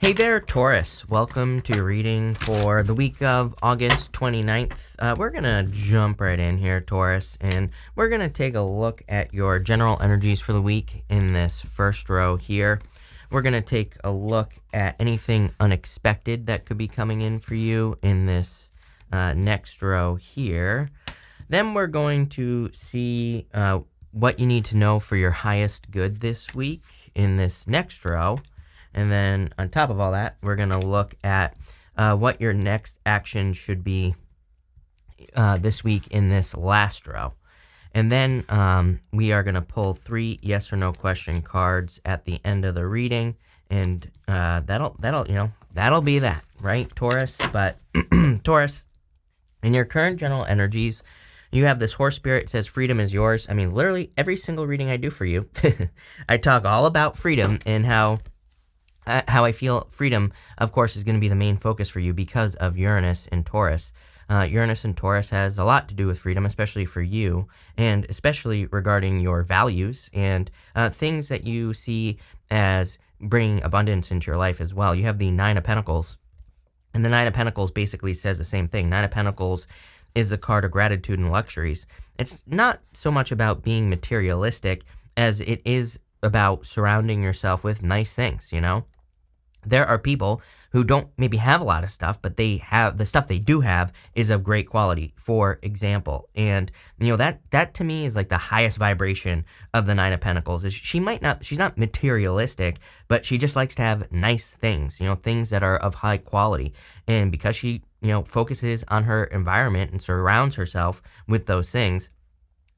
Hey there, Taurus. Welcome to your reading for the week of August 29th. We're going to jump right in here, Taurus, and we're going to take a look at your general energies for the week in this first row here. We're going to take a look at anything unexpected that could be coming in for you in this next row here. Then we're going to see what you need to know for your highest good this week in this next row. And then on top of all that, we're going to look at what your next action should be this week in this last row. And then we are going to pull 3 yes or no question cards at the end of the reading. And that'll be that, right, Taurus? But Taurus, in your current general energies, you have this horse spirit. It says freedom is yours. I mean, literally every single reading I do for you, I talk all about freedom and how I feel freedom, of course, is going to be the main focus for you because of Uranus and Taurus. Uranus and Taurus has a lot to do with freedom, especially for you, and especially regarding your values and things that you see as bringing abundance into your life as well. You have the Nine of Pentacles, and the Nine of Pentacles basically says the same thing. Nine of Pentacles is the card of gratitude and luxuries. It's not so much about being materialistic as it is about surrounding yourself with nice things, you know? There are people who don't maybe have a lot of stuff, but they have the stuff they do have is of great quality, for example. And, you know, that to me is like the highest vibration of the Nine of Pentacles. Is she's not materialistic, but she just likes to have nice things, you know, things that are of high quality. And because she, you know, focuses on her environment and surrounds herself with those things,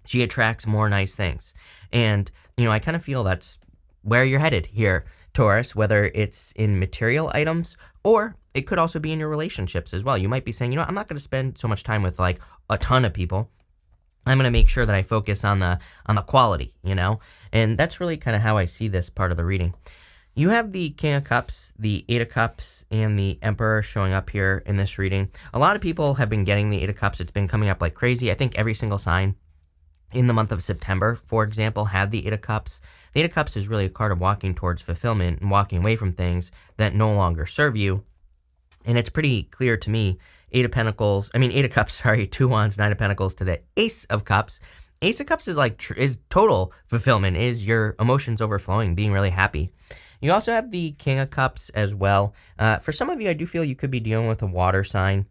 she attracts more nice things. And, you know, I kind of feel that's where you're headed here, Taurus, whether it's in material items or it could also be in your relationships as well. You might be saying, you know, I'm not going to spend so much time with like a ton of people. I'm going to make sure that I focus on the quality, you know, and that's really kind of how I see this part of the reading. You have the King of Cups, the Eight of Cups, and the Emperor showing up here in this reading. A lot of people have been getting the Eight of Cups. It's been coming up like crazy. I think every single sign in the month of September, for example, had the Eight of Cups. The Eight of Cups is really a card of walking towards fulfillment and walking away from things that no longer serve you. And it's pretty clear to me, Eight of Cups, 2 Wands, Nine of Pentacles to the Ace of Cups. Ace of Cups is like is total fulfillment, is your emotions overflowing, being really happy. You also have the King of Cups as well. For some of you, I do feel you could be dealing with a water sign.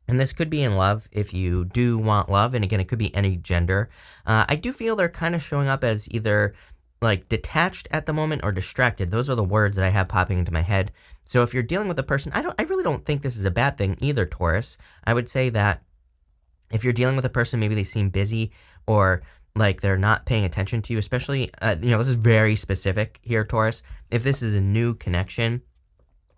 And this could be in love if you do want love. And again, it could be any gender. I do feel they're kind of showing up as either like detached at the moment or distracted. Those are the words that I have popping into my head. So if you're dealing with a person, I really don't think this is a bad thing either, Taurus. I would say that if you're dealing with a person, maybe they seem busy or like they're not paying attention to you, especially, this is very specific here, Taurus. If this is a new connection,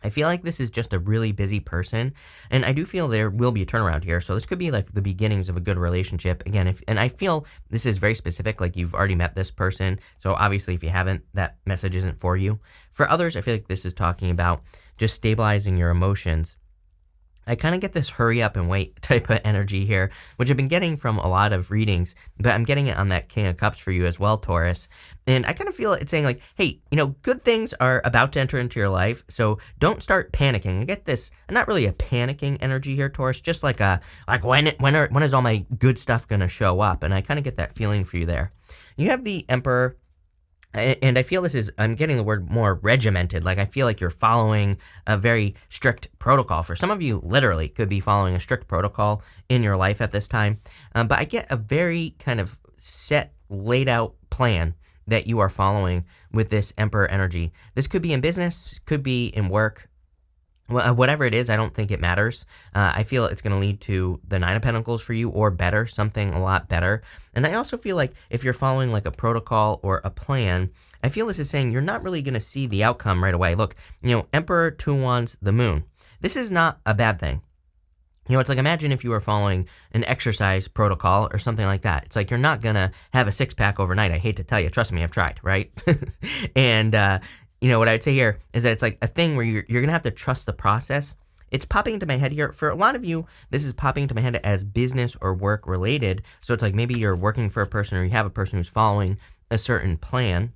I feel like this is just a really busy person, and I do feel there will be a turnaround here. So this could be like the beginnings of a good relationship. Again, and I feel this is very specific, like you've already met this person. So obviously if you haven't, that message isn't for you. For others, I feel like this is talking about just stabilizing your emotions. I kind of get this hurry up and wait type of energy here, which I've been getting from a lot of readings, but I'm getting it on that King of Cups for you as well, Taurus. And I kind of feel it's saying like, hey, you know, good things are about to enter into your life, so don't start panicking. I get this, not really a panicking energy here, Taurus, just like when is all my good stuff going to show up? And I kind of get that feeling for you there. You have the Emperor. And I feel I'm getting the word more regimented. Like I feel like you're following a very strict protocol. For some of you, literally could be following a strict protocol in your life at this time. But I get a very kind of set, laid out plan that you are following with this Emperor energy. This could be in business, could be in work. Whatever it is, I don't think it matters. I feel it's going to lead to the Nine of Pentacles for you or better, something a lot better. And I also feel like if you're following like a protocol or a plan, I feel this is saying you're not really going to see the outcome right away. Look, you know, Emperor, 2 Wands, the Moon. This is not a bad thing. You know, it's like imagine if you were following an exercise protocol or something like that. It's like you're not going to have a six-pack overnight. I hate to tell you. Trust me, I've tried, right? And, you know, what I would say here is that it's like a thing where you're going to have to trust the process. It's popping into my head here. For a lot of you, this is popping into my head as business or work related. So it's like maybe you're working for a person or you have a person who's following a certain plan.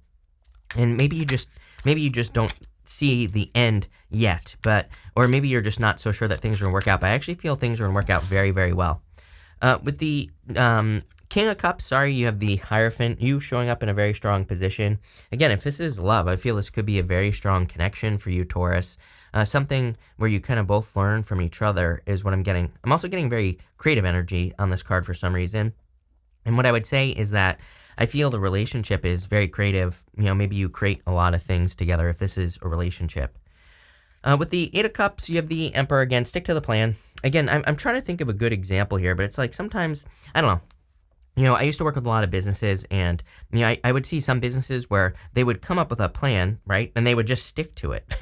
And maybe you just don't see the end yet, or maybe you're just not so sure that things are going to work out, but I actually feel things are going to work out very, very well. With the King of Cups, you have the Hierophant, you showing up in a very strong position. Again, if this is love, I feel this could be a very strong connection for you, Taurus. Something where you kind of both learn from each other is what I'm getting. I'm also getting very creative energy on this card for some reason. And what I would say is that I feel the relationship is very creative. Maybe you create a lot of things together if this is a relationship. With the Eight of Cups, you have the Emperor again. Stick to the plan. Again, I'm trying to think of a good example here, but it's like sometimes, I don't know. I used to work with a lot of businesses, and I would see some businesses where they would come up with a plan, right, and they would just stick to it,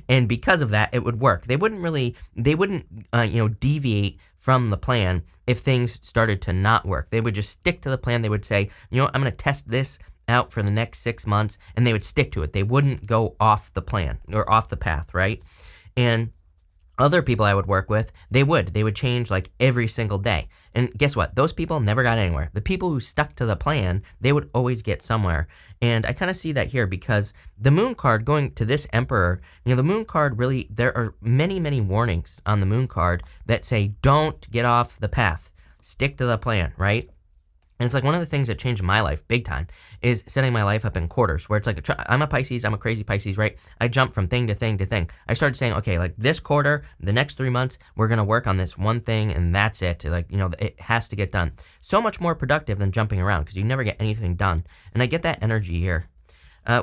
and because of that, it would work. They wouldn't deviate from the plan if things started to not work. They would just stick to the plan. They would say, I'm going to test this out for the next 6 months, and they would stick to it. They wouldn't go off the plan or off the path, right? And other people I would work with, they would change like every single day. And guess what? Those people never got anywhere. The people who stuck to the plan, they would always get somewhere. And I kind of see that here because the Moon card going to this Emperor, the Moon card really, there are many, many warnings on the Moon card that say, don't get off the path. Stick to the plan, right? And it's like one of the things that changed my life big time is setting my life up in quarters where it's like, I'm a Pisces, I'm a crazy Pisces, right? I jump from thing to thing to thing. I started saying, okay, like this quarter, the next 3 months, we're going to work on this one thing and that's it. Like, it has to get done. So much more productive than jumping around because you never get anything done. And I get that energy here.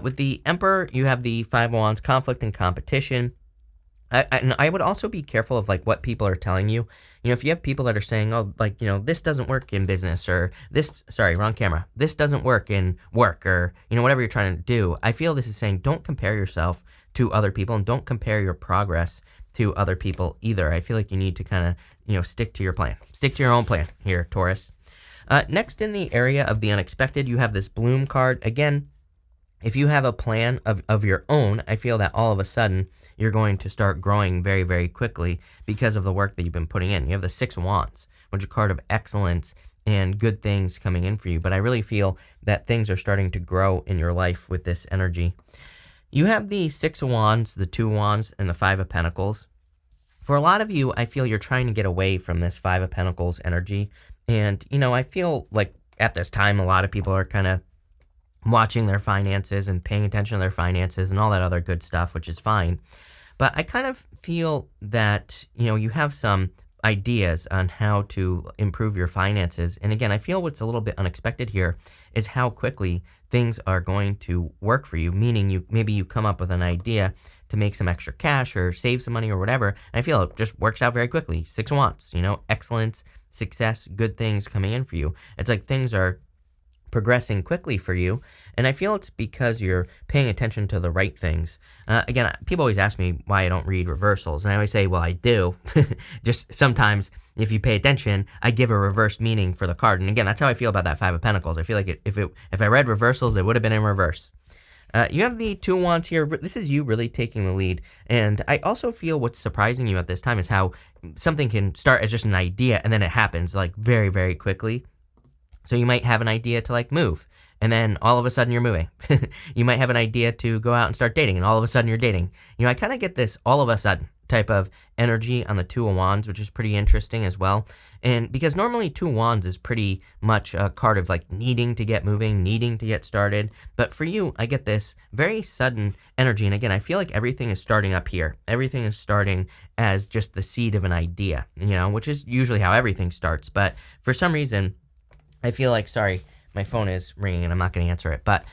With the Emperor, you have the Five of Wands, conflict and competition. And I would also be careful of like what people are telling you. If you have people that are saying, oh, like, this doesn't work in business or this doesn't work in work or, whatever you're trying to do. I feel this is saying don't compare yourself to other people and don't compare your progress to other people either. I feel like you need to kind of, stick to your plan. Stick to your own plan here, Taurus. Next in the area of the unexpected, you have this Bloom card. Again, if you have a plan of your own, I feel that all of a sudden you're going to start growing very, very quickly because of the work that you've been putting in. You have the Six of Wands, which is a card of excellence and good things coming in for you. But I really feel that things are starting to grow in your life with this energy. You have the Six of Wands, the Two of Wands, and the Five of Pentacles. For a lot of you, I feel you're trying to get away from this Five of Pentacles energy. And, I feel like at this time, a lot of people are kind of watching their finances and paying attention to their finances and all that other good stuff, which is fine. But I kind of feel that, you have some ideas on how to improve your finances. And again, I feel what's a little bit unexpected here is how quickly things are going to work for you, meaning maybe you come up with an idea to make some extra cash or save some money or whatever. And I feel it just works out very quickly. Six of Wands, excellence, success, good things coming in for you. It's like things are progressing quickly for you, and I feel it's because you're paying attention to the right things. Again, people always ask me why I don't read reversals, and I always say, well, I do. Just sometimes, if you pay attention, I give a reverse meaning for the card, and again, that's how I feel about that Five of Pentacles. I feel like if I read reversals, it would have been in reverse. You have the Two of Wands here. This is you really taking the lead, and I also feel what's surprising you at this time is how something can start as just an idea, and then it happens like very, very quickly. So you might have an idea to like move, and then all of a sudden you're moving. You might have an idea to go out and start dating, and all of a sudden you're dating. I kind of get this all of a sudden type of energy on the Two of Wands, which is pretty interesting as well. And because normally Two of Wands is pretty much a card of like needing to get moving, needing to get started. But for you, I get this very sudden energy. And again, I feel like everything is starting up here. Everything is starting as just the seed of an idea, which is usually how everything starts. But for some reason, I feel like, sorry, my phone is ringing and I'm not going to answer it. But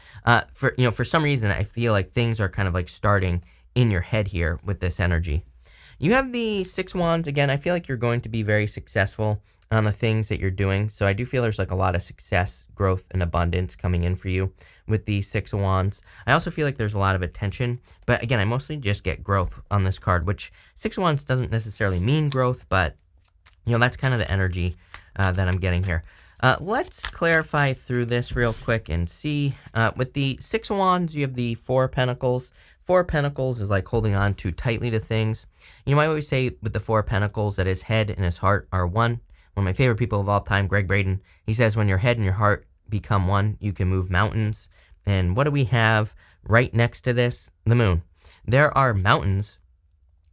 for some reason, I feel like things are kind of like starting in your head here with this energy. You have the Six of Wands. Again, I feel like you're going to be very successful on the things that you're doing. So I do feel there's like a lot of success, growth, and abundance coming in for you with the Six of Wands. I also feel like there's a lot of attention. But again, I mostly just get growth on this card, which Six of Wands doesn't necessarily mean growth, but that's kind of the energy that I'm getting here. Let's clarify through this real quick and see. With the Six of Wands, you have the Four of Pentacles. Four of Pentacles is like holding on too tightly to things. I always say with the Four of Pentacles that his head and his heart are one. One of my favorite people of all time, Greg Braden, he says when your head and your heart become one, you can move mountains. And what do we have right next to this? The moon. there are mountains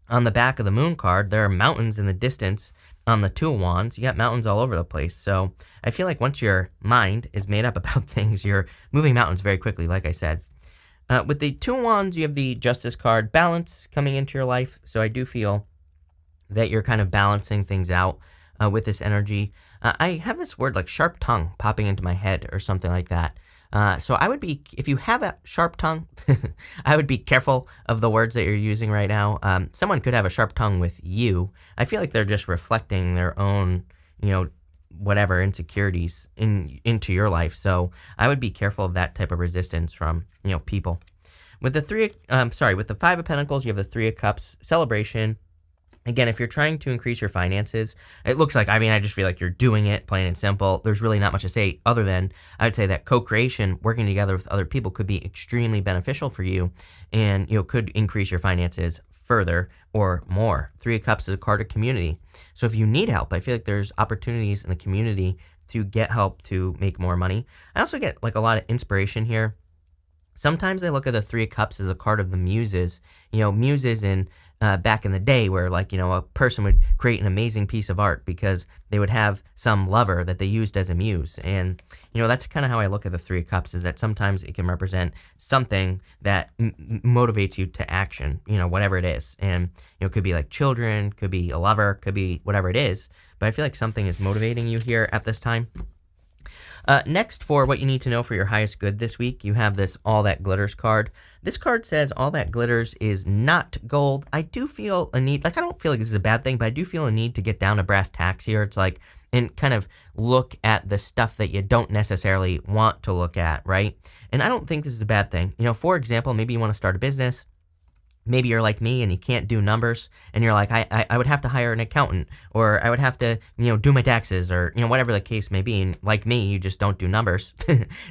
on the back of the moon card. There are mountains in the distance on the Two of Wands. You got mountains all over the place. So I feel like once your mind is made up about things, you're moving mountains very quickly, like I said. With the Two of Wands, you have the Justice card, balance coming into your life. So I do feel that you're kind of balancing things out with this energy. I have this word like sharp tongue popping into my head or something like that. So I would be, if you have a sharp tongue, I would be careful of the words that you're using right now. Someone could have a sharp tongue with you. I feel like they're just reflecting their own, whatever insecurities into your life. So I would be careful of that type of resistance from, people. With the with the Five of Pentacles, you have the Three of Cups, celebration. Again, if you're trying to increase your finances, it looks like, I just feel like you're doing it, plain and simple. There's really not much to say other than I would say that co-creation, working together with other people could be extremely beneficial for you and, could increase your finances further or more. Three of Cups is a card of community. So if you need help, I feel like there's opportunities in the community to get help to make more money. I also get like a lot of inspiration here. Sometimes I look at the Three of Cups as a card of the muses. Muses in back in the day where a person would create an amazing piece of art because they would have some lover that they used as a muse. And, that's kind of how I look at the Three of Cups, is that sometimes it can represent something that motivates you to action, whatever it is. And, it could be like children, could be a lover, could be whatever it is. But I feel like something is motivating you here at this time. Next, for what you need to know for your highest good this week, you have this All That Glitters card. This card says all that glitters is not gold. I do feel a need, I don't feel like this is a bad thing, but I do feel a need to get down to brass tacks here. It's like, and kind of look at the stuff that you don't necessarily want to look at, right? And I don't think this is a bad thing. For example, maybe you want to start a business. Maybe you're like me and you can't do numbers and you're like, I would have to hire an accountant, or I would have to, do my taxes, or, whatever the case may be. And like me, you just don't do numbers.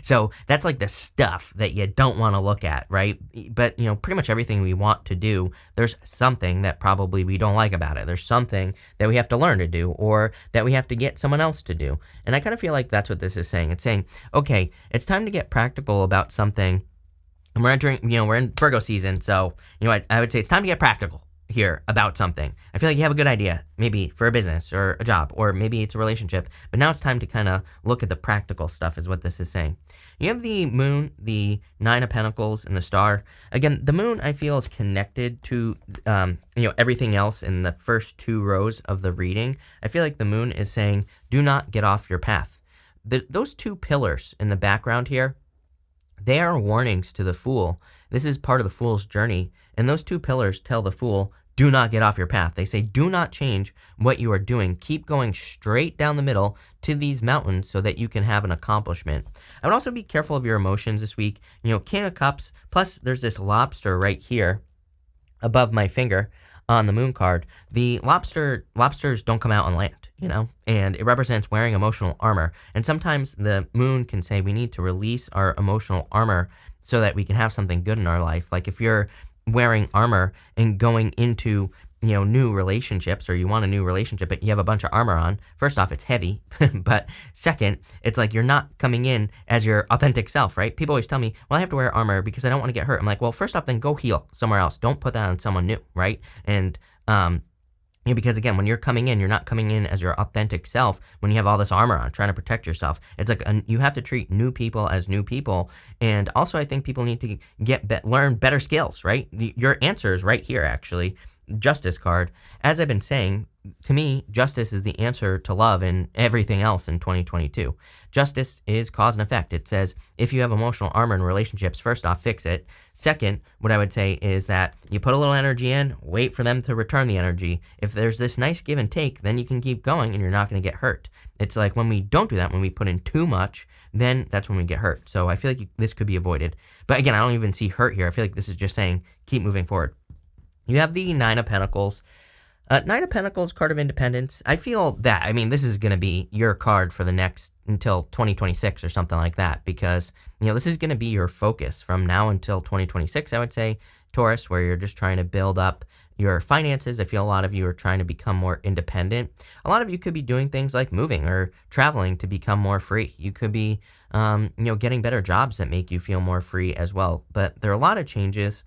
So that's like the stuff that you don't want to look at, right? But, pretty much everything we want to do, there's something that probably we don't like about it. There's something that we have to learn to do, or that we have to get someone else to do. And I kind of feel like that's what this is saying. It's saying, okay, it's time to get practical about something. And we're entering, we're in Virgo season, so, I would say it's time to get practical here about something. I feel like you have a good idea, maybe for a business or a job, or maybe it's a relationship, but now it's time to kind of look at the practical stuff is what this is saying. You have the moon, the Nine of Pentacles, and the star. Again, the moon, I feel, is connected to, everything else in the first two rows of the reading. I feel like the moon is saying, do not get off your path. Those two pillars in the background here, they are warnings to the Fool. This is part of the Fool's journey. And those two pillars tell the Fool, do not get off your path. They say, do not change what you are doing. Keep going straight down the middle to these mountains so that you can have an accomplishment. I would also be careful of your emotions this week. King of Cups, plus there's this lobster right here above my finger on the moon card. The lobsters don't come out on land, and it represents wearing emotional armor. And sometimes the moon can say we need to release our emotional armor so that we can have something good in our life. Like if you're wearing armor and going into, new relationships, or you want a new relationship, but you have a bunch of armor on, first off, it's heavy. But second, it's like you're not coming in as your authentic self, right? People always tell me, well, I have to wear armor because I don't want to get hurt. I'm like, well, first off, then go heal somewhere else. Don't put that on someone new, right? And, because again, when you're coming in, you're not coming in as your authentic self when you have all this armor on, trying to protect yourself. It's like you have to treat new people as new people. And also, I think people need to learn better skills, right? Your answer is right here, actually. Justice card. As I've been saying, to me, justice is the answer to love and everything else in 2022. Justice is cause and effect. It says, if you have emotional armor in relationships, first off, fix it. Second, what I would say is that you put a little energy in, wait for them to return the energy. If there's this nice give and take, then you can keep going and you're not going to get hurt. It's like when we don't do that, when we put in too much, then that's when we get hurt. So I feel like this could be avoided. But again, I don't even see hurt here. I feel like this is just saying, keep moving forward. You have the Nine of Pentacles. Nine of Pentacles, card of independence. I feel that, this is going to be your card for the next, until 2026 or something like that, because, this is going to be your focus from now until 2026, I would say, Taurus, where you're just trying to build up your finances. I feel a lot of you are trying to become more independent. A lot of you could be doing things like moving or traveling to become more free. You could be, getting better jobs that make you feel more free as well. But there are a lot of changes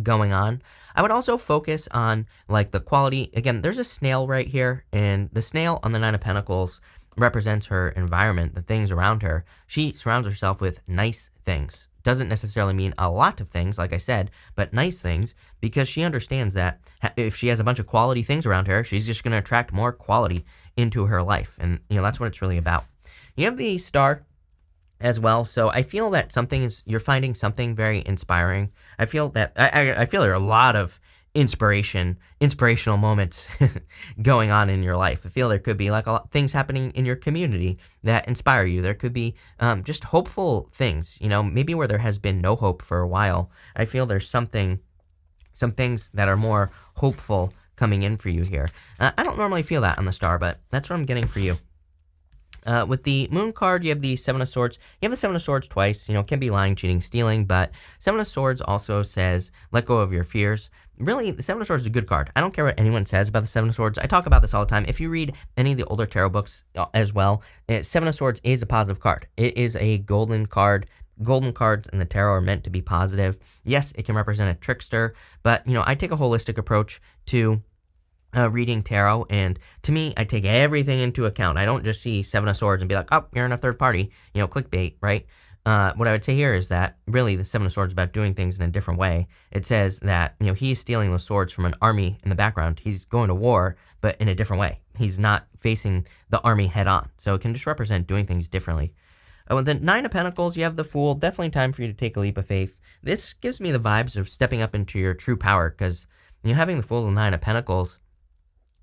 going on. I would also focus on like the quality. Again, there's a snail right here, and the snail on the Nine of Pentacles represents her environment, the things around her. She surrounds herself with nice things. Doesn't necessarily mean a lot of things, like I said, but nice things, because she understands that if she has a bunch of quality things around her, she's just going to attract more quality into her life. And, that's what it's really about. You have the star as well. So I feel that you're finding something very inspiring. I feel that, I feel there are a lot of inspirational moments going on in your life. I feel there could be like a lot things happening in your community that inspire you. There could be just hopeful things, maybe where there has been no hope for a while. I feel there's some things that are more hopeful coming in for you here. I don't normally feel that on the star, but that's what I'm getting for you. With the Moon card, you have the Seven of Swords. You have the Seven of Swords twice. Can be lying, cheating, stealing, but Seven of Swords also says, let go of your fears. Really, the Seven of Swords is a good card. I don't care what anyone says about the Seven of Swords. I talk about this all the time. If you read any of the older tarot books as well, Seven of Swords is a positive card. It is a golden card. Golden cards in the tarot are meant to be positive. Yes, it can represent a trickster, but, I take a holistic approach to reading tarot, and to me, I take everything into account. I don't just see Seven of Swords and be like, oh, you're in a third party, clickbait, right? What I would say here is that really the Seven of Swords is about doing things in a different way. It says that, he's stealing those swords from an army in the background. He's going to war, but in a different way. He's not facing the army head on. So it can just represent doing things differently. With the Nine of Pentacles, you have the Fool. Definitely time for you to take a leap of faith. This gives me the vibes of stepping up into your true power, because having the Fool and Nine of Pentacles,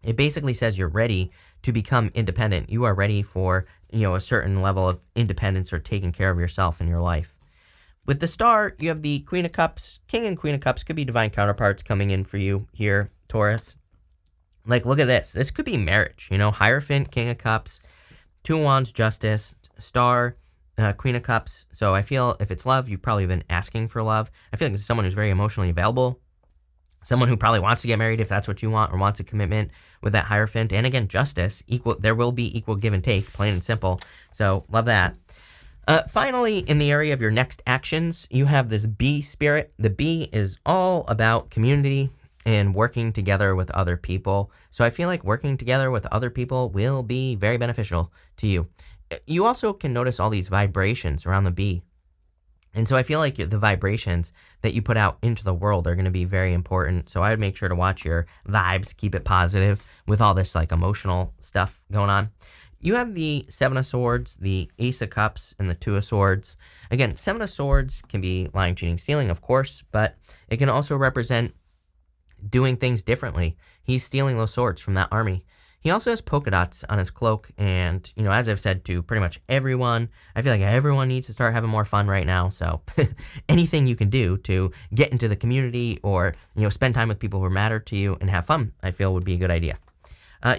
it basically says you're ready to become independent. You are ready for, a certain level of independence or taking care of yourself in your life. With the Star, you have the Queen of Cups. King and Queen of Cups could be divine counterparts coming in for you here, Taurus. Like, look at this. This could be marriage, Hierophant, King of Cups, Two of Wands, Justice, Star, Queen of Cups. So I feel if it's love, you've probably been asking for love. I feel like it's someone who's very emotionally available. Someone who probably wants to get married if that's what you want, or wants a commitment with that Hierophant. And again, Justice, there will be equal give and take, plain and simple. So love that. Finally, in the area of your next actions, you have this bee spirit. The bee is all about community and working together with other people. So I feel like working together with other people will be very beneficial to you. You also can notice all these vibrations around the bee. And so I feel like the vibrations that you put out into the world are going to be very important. So I would make sure to watch your vibes, keep it positive with all this like emotional stuff going on. You have the Seven of Swords, the Ace of Cups, and the Two of Swords. Again, Seven of Swords can be lying, cheating, stealing, of course, but it can also represent doing things differently. He's stealing those swords from that army. He also has polka dots on his cloak, and, as I've said to pretty much everyone, I feel like everyone needs to start having more fun right now, so anything you can do to get into the community or, spend time with people who matter to you and have fun, I feel would be a good idea.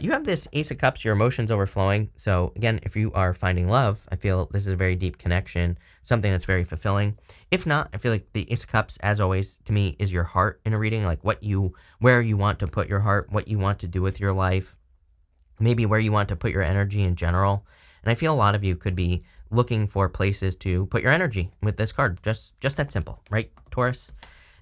You have this Ace of Cups, your emotions overflowing, so again, if you are finding love, I feel this is a very deep connection, something that's very fulfilling. If not, I feel like the Ace of Cups, as always, to me, is your heart in a reading, like where you want to put your heart, what you want to do with your life, maybe where you want to put your energy in general. And I feel a lot of you could be looking for places to put your energy with this card. Just that simple, right, Taurus?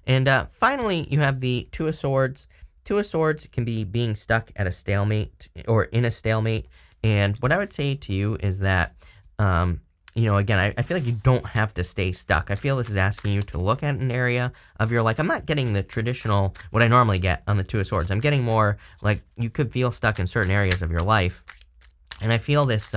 And finally, you have the Two of Swords. Two of Swords can be being stuck at a stalemate or in a stalemate. And what I would say to you is that, again, I feel like you don't have to stay stuck. I feel this is asking you to look at an area of your life. I'm not getting the traditional, what I normally get on the Two of Swords. I'm getting more like you could feel stuck in certain areas of your life. And I feel this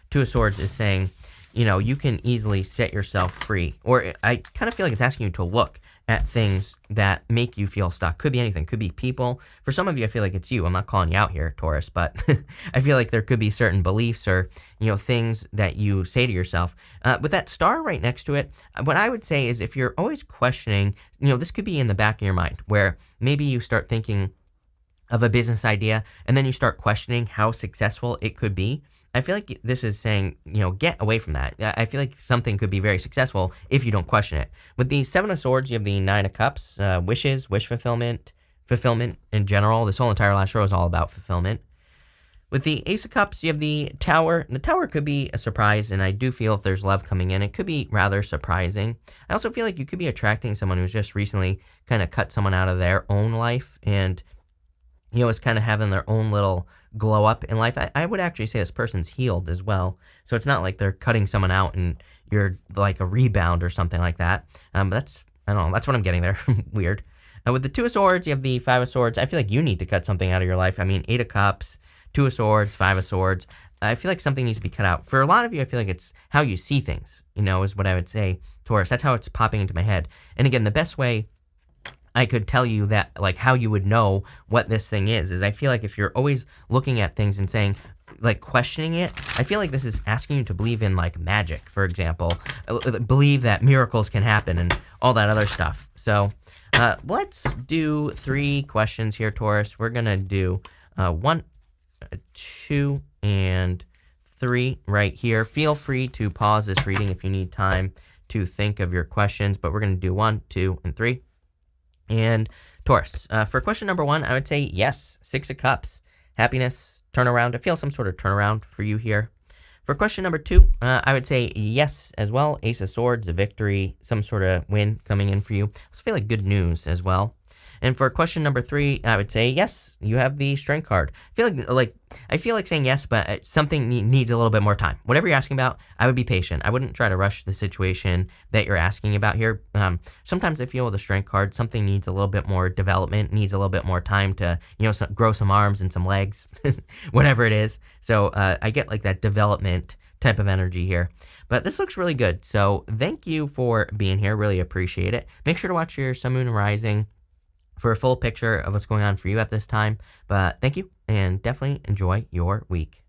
Two of Swords is saying, you can easily set yourself free. Or I kind of feel like it's asking you to look at things that make you feel stuck. Could be anything. Could be people. For some of you, I feel like it's you. I'm not calling you out here, Taurus, but I feel like there could be certain beliefs or, things that you say to yourself. With that star right next to it, what I would say is if you're always questioning, this could be in the back of your mind where maybe you start thinking of a business idea and then you start questioning how successful it could be. I feel like this is saying, get away from that. I feel like something could be very successful if you don't question it. With the Seven of Swords, you have the Nine of Cups, wishes, wish fulfillment in general. This whole entire last row is all about fulfillment. With the Ace of Cups, you have the Tower. The Tower could be a surprise, and I do feel if there's love coming in, it could be rather surprising. I also feel like you could be attracting someone who's just recently kind of cut someone out of their own life and, is kind of having their own little glow up in life. I would actually say this person's healed as well. So it's not like they're cutting someone out and you're like a rebound or something like that. But I don't know, that's what I'm getting there. Weird. With the Two of Swords, you have the Five of Swords. I feel like you need to cut something out of your life. I mean, Eight of Cups, Two of Swords, Five of Swords. I feel like something needs to be cut out. For a lot of you, I feel like it's how you see things, is what I would say, Taurus. That's how it's popping into my head. And again, the best way I could tell you that, like, how you would know what this thing is I feel like if you're always looking at things and saying, like, questioning it, I feel like this is asking you to believe in, like, magic, for example. Believe that miracles can happen and all that other stuff. So let's do 3 questions here, Taurus. We're going to do 1, 2, and 3 right here. Feel free to pause this reading if you need time to think of your questions, but we're going to do 1, 2, and 3. And Taurus, for question number 1, I would say yes, 6 of Cups, happiness, turnaround. I feel some sort of turnaround for you here. For question number 2, I would say yes as well, Ace of Swords, a victory, some sort of win coming in for you. I also feel like good news as well. And for question number 3, I would say yes, you have the Strength card. I feel like saying yes, but something needs a little bit more time. Whatever you're asking about, I would be patient. I wouldn't try to rush the situation that you're asking about here. Sometimes I feel with the Strength card, something needs a little bit more development, needs a little bit more time to, grow some arms and some legs, whatever it is. So I get like that development type of energy here. But this looks really good. So thank you for being here. Really appreciate it. Make sure to watch your Sun, Moon, and Rising for a full picture of what's going on for you at this time. But thank you, and definitely enjoy your week.